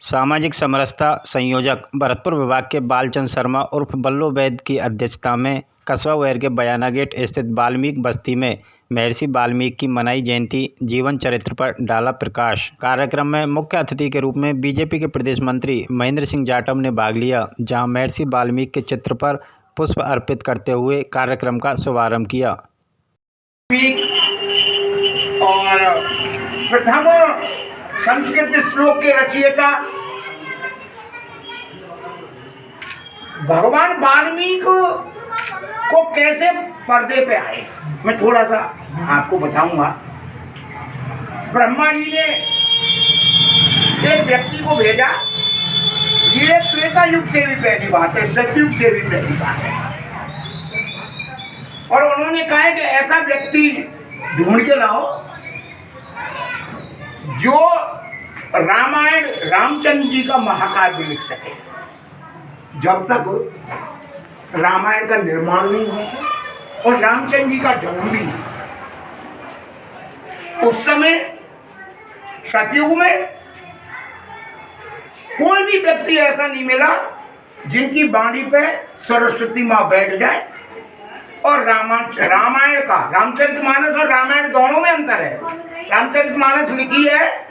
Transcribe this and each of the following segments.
सामाजिक समरसता संयोजक भरतपुर विभाग के बालचंद शर्मा उर्फ बल्लू वैद की अध्यक्षता में कस्बा वैर के बयाना गेट स्थित वाल्मीकि बस्ती में महर्षि वाल्मीकि की मनाई जयंती जीवन चरित्र पर डाला प्रकाश। कार्यक्रम में मुख्य अतिथि के रूप में बीजेपी के प्रदेश मंत्री महेंद्र सिंह जाटव ने भाग लिया, जहां महर्षि वाल्मीकि के चित्र पर पुष्प अर्पित करते हुए कार्यक्रम का शुभारंभ किया। और प्रथम संस्कृत श्लोक के रचयिता भगवान वाल्मीकि को कैसे पर्दे पे आए, मैं थोड़ा सा आपको बताऊंगा। ब्रह्मा जी ने एक व्यक्ति को भेजा, ये त्रेता युग से भी पहली बात है, सतयुग से भी पहली बात है, और उन्होंने कहा कि ऐसा व्यक्ति ढूंढ के लाओ जो रामायण रामचंद्र जी का महाकाव्य लिख सके। जब तक रामायण का निर्माण नहीं हुआ और रामचंद्र जी का जन्म भी नहीं, उस समय सतयुग में कोई भी व्यक्ति ऐसा नहीं मिला जिनकी बाणी पे सरस्वती माँ बैठ जाए। और रामायण का रामचरितमानस और रामायण दोनों में अंतर है। रामचरितमानस लिखी है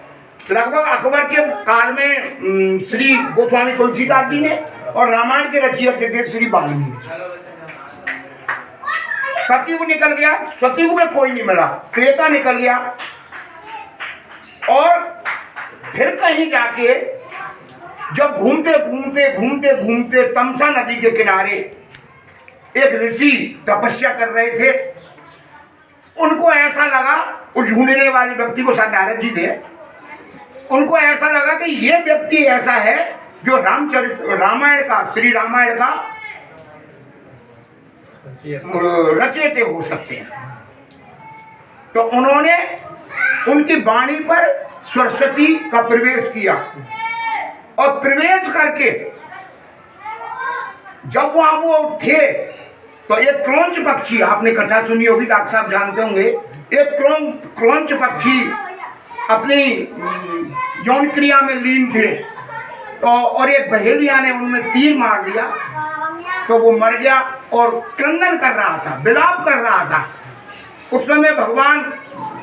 लगभग अकबर के काल में श्री गोस्वामी तुलसीदास जी ने, और रामायण के रचयिता थे श्री वाल्मीकि। सतयुग निकल गया, सतयुग में कोई नहीं मिला, त्रेता निकल गया, और फिर कहीं जाके जब घूमते घूमते घूमते घूमते तमसा नदी के किनारे एक ऋषि तपस्या कर रहे थे। उनको ऐसा लगा, उस ढूंढने वाले व्यक्ति को नारद जी थे, उनको ऐसा लगा कि ये व्यक्ति ऐसा है जो रामायण का श्री रामायण का रचयिता हो सकते हैं। तो उन्होंने उनकी वाणी पर सरस्वती का प्रवेश किया, और प्रवेश करके जब वहां वो थे तो एक क्रौंच पक्षी, आपने कथा सुनी होगी, डॉक्टर साहब जानते होंगे, एक क्रौंच पक्षी अपनी यौन क्रिया में लीन थे, तो और एक बहेलिया ने उनमें तीर मार दिया, तो वो मर गया और क्रंदन कर रहा था, विलाप कर रहा था। उस समय भगवान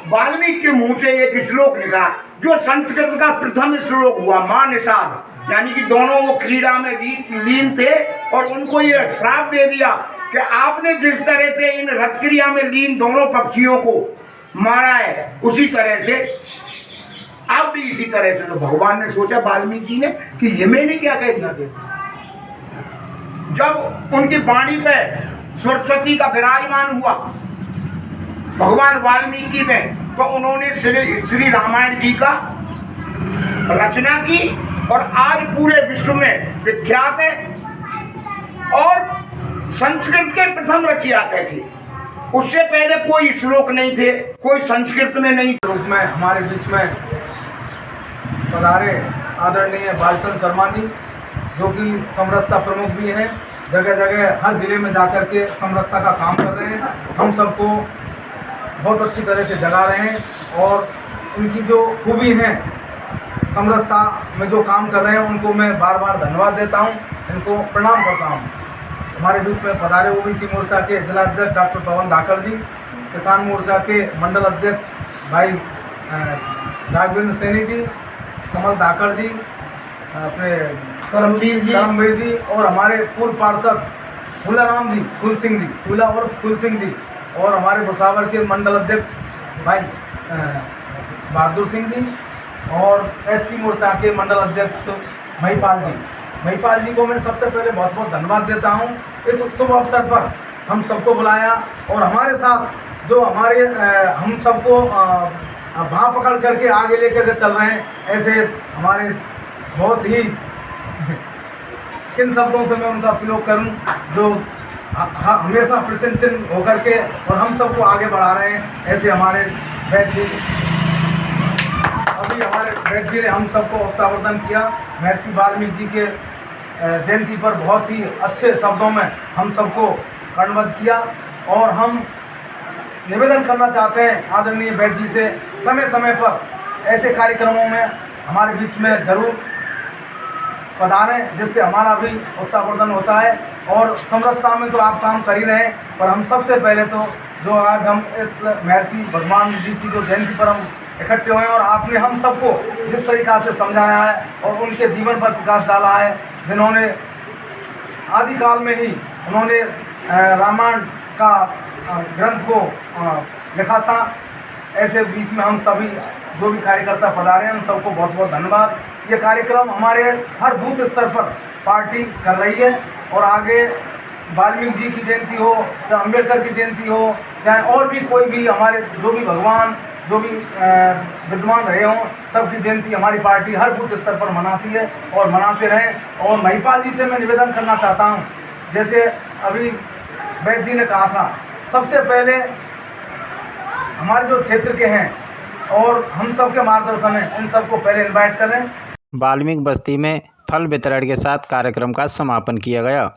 वाल्मीकि के मुंह से एक श्लोक निकला जो संस्कृत का प्रथम श्लोक हुआ, मां निषाद, यानी कि दोनों वो क्रीड़ा में लीन थे, और उनको ये श्राप दे दिया कि आपने जिस तरह से इन रथ क्रिया में लीन दोनों पक्षियों को मारा है, उसी तरह से आप भी इसी तरह से। तो भगवान ने सोचा वाल्मीकि जी ने कि ये मैंने क्या कह दिया। जब उनकी वाणी पे सरस्वती का विराजमान हुआ भगवान वाल्मीकि में, तो उन्होंने श्री रामायण जी का रचना की, और आज पूरे विश्व में विख्यात है, और संस्कृत के प्रथम रचयिता थे। उससे पहले कोई श्लोक नहीं थे, कोई संस्कृत में नहीं। रूप में हमारे बीच में पधारे आदरणीय बालचंद शर्मा जी, जो कि समरसता प्रमुख भी हैं, जगह जगह हर जिले में जाकर के समरसता का काम कर रहे हैं, हम सबको बहुत अच्छी तरह से जगा रहे हैं, और उनकी जो खूबी हैं समरसता में जो काम कर रहे हैं उनको मैं बार बार धन्यवाद देता हूं, इनको प्रणाम करता हूं। हमारे बीच में पधारे ओबीसी मोर्चा के जिलाध्यक्ष डॉक्टर पवन धाकड़ जी, किसान मोर्चा के मंडल अध्यक्ष भाई राघवेंद्र सैनी जी, कमल धाकड़ जी, अपने करमवीर जी, और हमारे पूर्व पार्षद फूलाराम जी, फूला और फूल सिंह जी, और हमारे भुसावर के मंडल अध्यक्ष भाई बहादुर सिंह जी, और एससी मोर्चा के मंडल अध्यक्ष महिपाल जी को मैं सबसे पहले बहुत बहुत धन्यवाद देता हूं। इस शुभ अवसर पर हम सबको बुलाया, और हमारे साथ जो हमारे हम सबको भाव पकड़ करके आगे लेकर के चल रहे हैं, ऐसे हमारे बहुत ही किन शब्दों से मैं उनका प्रयोग करूं, जो हमेशा प्रसन्न होकर के और हम सबको आगे बढ़ा रहे हैं। ऐसे हमारे वैद्य जी, अभी हमारे वैद्य जी ने हम सबको उत्साहवर्धन किया, महर्षि वाल्मीकि जी के जयंती पर बहुत ही अच्छे शब्दों में हम सबको कर्णवध किया, और हम निवेदन करना चाहते हैं आदरणीय वैद्य जी से समय समय पर ऐसे कार्यक्रमों में हमारे बीच में जरूर पधारें, जिससे हमारा भी उत्साहवर्धन होता है। और समरसता में तो आप काम कर ही रहे हैं, पर हम सबसे पहले तो जो आज हम इस महर्षि भगवान जी की जो जयंती पर हम इकट्ठे हुए हैं और आपने हम सबको जिस तरीक़ा से समझाया है और उनके जीवन पर प्रकाश डाला है, जिन्होंने आदिकाल में ही उन्होंने रामायण का ग्रंथ को लिखा था, ऐसे बीच में हम सभी जो भी कार्यकर्ता पधारे हैं उन सबको बहुत बहुत धन्यवाद। ये कार्यक्रम हमारे हर बूथ स्तर पर पार्टी कर रही है और आगे वाल्मीकि जी की जयंती हो, चाहे अम्बेडकर की जयंती हो, चाहे और भी कोई भी हमारे जो भी भगवान जो भी विद्वान रहे हों, सबकी जयंती हमारी पार्टी हर बूथ स्तर पर मनाती है और मनाते रहें। और महिपाल जी से मैं निवेदन करना चाहता हूँ, जैसे अभी वैद्य जी ने कहा था, सबसे पहले हमारे जो क्षेत्र के हैं और हम सब के मार्गदर्शन हैं, इन सबको पहले इनवाइट करें। वाल्मीकि बस्ती में फल वितरण के साथ कार्यक्रम का समापन किया गया।